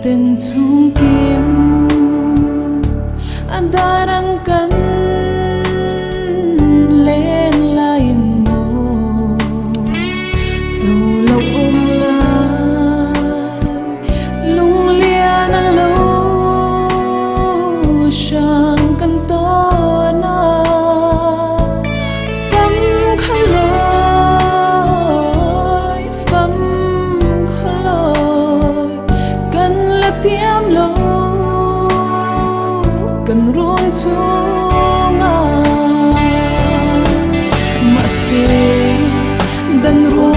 từng chung kim anh đã đang cần lên lại mồ dù lâu ôm lại lung lia na lâu chẳng cần to na phấm khăn lối phấm khăn lối cần là tiêm lâu cần ruộng chung mà sẽ đàn ruộng